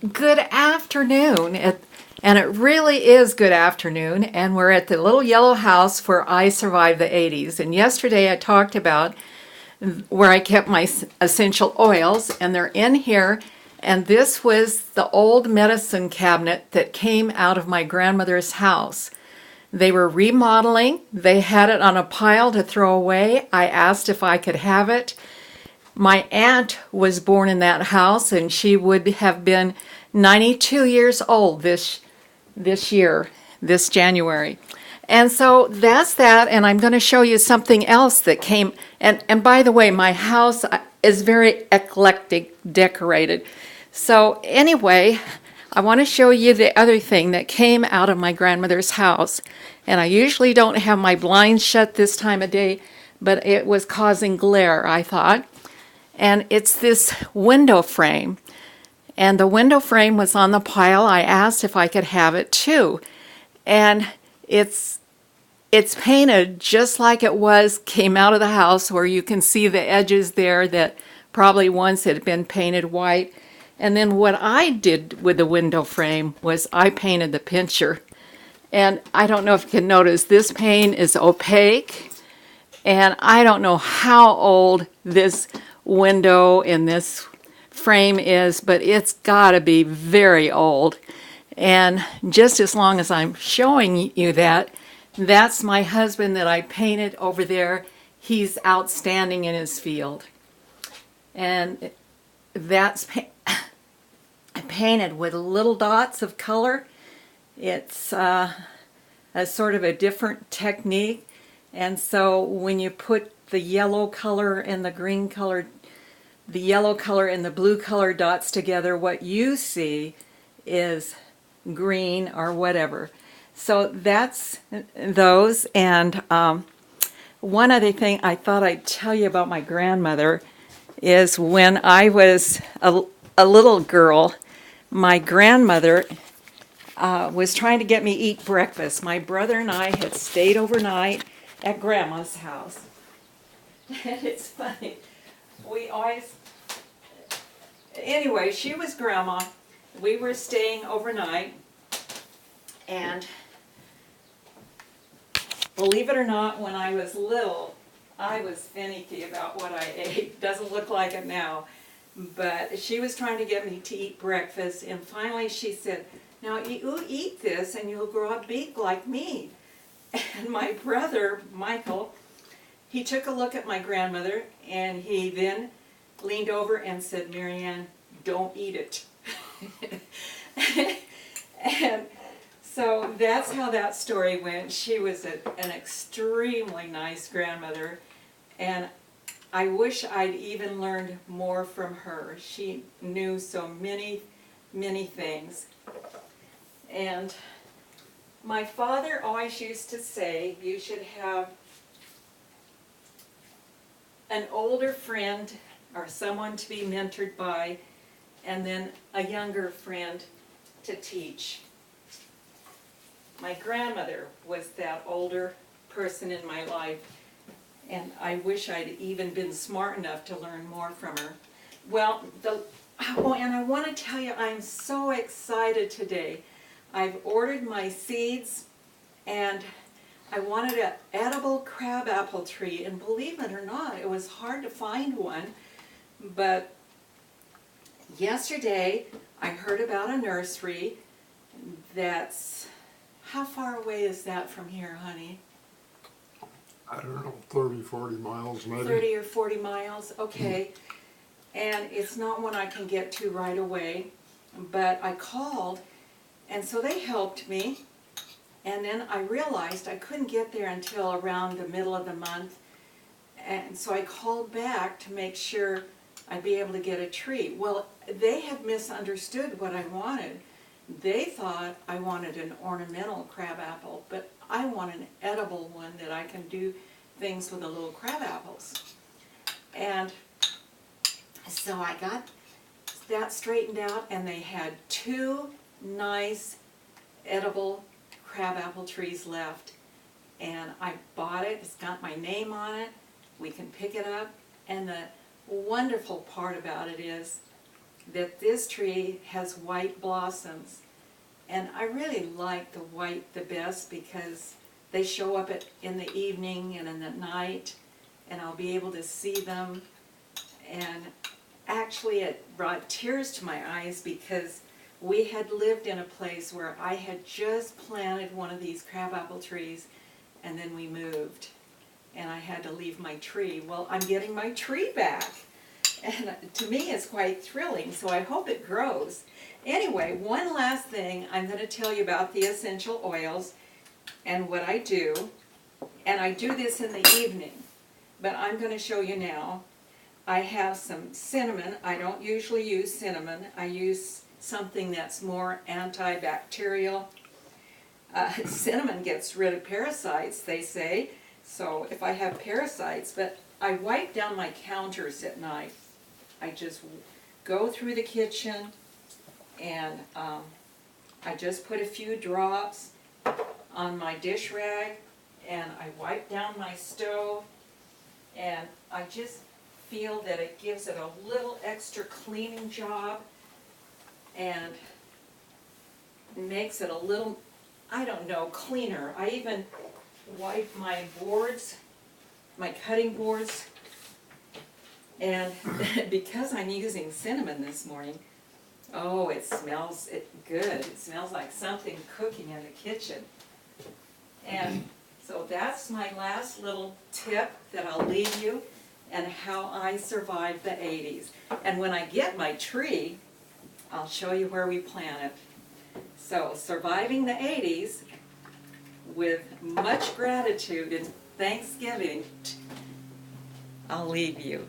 Good afternoon. And it really is good afternoon. And we're at the little yellow house where I survived the 80s. And yesterday I talked about where I kept my essential oils, and they're in here. And this was the old medicine cabinet that came out of my grandmother's house. They were remodeling. They had it on a pile to throw away. I asked if I could have it. My aunt was born in that house, and she would have been 92 years old this year, this January. And so that's that, and I'm going to show you something else that came. And by the way, my house is very eclectic decorated. So anyway, I want to show you the other thing that came out of my grandmother's house. And I usually don't have my blinds shut this time of day, but it was causing glare, I thought. And it's this window frame. And the window frame was on the pile. I asked if I could have it too. And it's painted just like it came out of the house, where you can see the edges there that probably once had been painted white. And then what I did with the window frame was I painted the pincher. And I don't know if you can notice, this paint is opaque. And I don't know how old this window in this frame is, but it's got to be very old. And just as long as I'm showing you that, that's my husband that I painted over there. He's outstanding in his field. And that's painted with little dots of color. It's a sort of a different technique. And so when you put the yellow color and the green color, the yellow color and the blue color dots together, what you see is green or whatever. So that's those. And one other thing I thought I'd tell you about my grandmother is when I was a little girl, my grandmother was trying to get me to eat breakfast. My brother and I had stayed overnight at Grandma's house. And it's funny, we always, anyway, she was Grandma. We were staying overnight, and believe it or not, when I was little, I was finicky about what I ate. Doesn't look like it now. But she was trying to get me to eat breakfast, and finally she said, "Now you eat this and you'll grow up big like me." And my brother, Michael, he took a look at my grandmother, and he then leaned over and said, "Marianne, don't eat it." And so that's how that story went. She was an extremely nice grandmother, and I wish I'd even learned more from her. She knew so many, many things. And my father always used to say, you should have an older friend or someone to be mentored by, and then a younger friend to teach. My grandmother was that older person in my life, and I wish I'd even been smart enough to learn more from her. Well, and I want to tell you, I'm so excited today. I've ordered my seeds, and I wanted an edible crabapple tree, and believe it or not, it was hard to find one. But yesterday I heard about a nursery that's, how far away is that from here, honey? I don't know, 30, 40 miles maybe. 30 or 40 miles, okay. And it's not one I can get to right away, but I called, and so they helped me. And then I realized I couldn't get there until around the middle of the month, and so I called back to make sure I'd be able to get a tree. Well, they had misunderstood what I wanted. They thought I wanted an ornamental crabapple, but I want an edible one that I can do things with the little crabapples. And so I got that straightened out, and they had 2 nice edible crabapple trees left. And I bought it. It's got my name on it. We can pick it up. And the wonderful part about it is that this tree has white blossoms. And I really like the white the best because they show up in the evening and in the night, and I'll be able to see them. And actually it brought tears to my eyes because we had lived in a place where I had just planted one of these crabapple trees, and then we moved and I had to leave my tree. Well, I'm getting my tree back, and to me it's quite thrilling, so I hope it grows. Anyway, one last thing I'm going to tell you about the essential oils and what I do, and I do this in the evening, but I'm going to show you now. I have some cinnamon. I don't usually use cinnamon. I use something that's more antibacterial. Cinnamon gets rid of parasites, they say, so if I have parasites, but I wipe down my counters at night. I just go through the kitchen and I just put a few drops on my dish rag and I wipe down my stove, and I just feel that it gives it a little extra cleaning job and makes it a little, I don't know, cleaner. I even wipe my boards, my cutting boards, and because I'm using cinnamon this morning, oh, it smells good. It smells like something cooking in the kitchen. And so that's my last little tip that I'll leave you, and how I survived the 80s. And when I get my tree, I'll show you where we plant it. So, surviving the 80s with much gratitude and Thanksgiving, I'll leave you.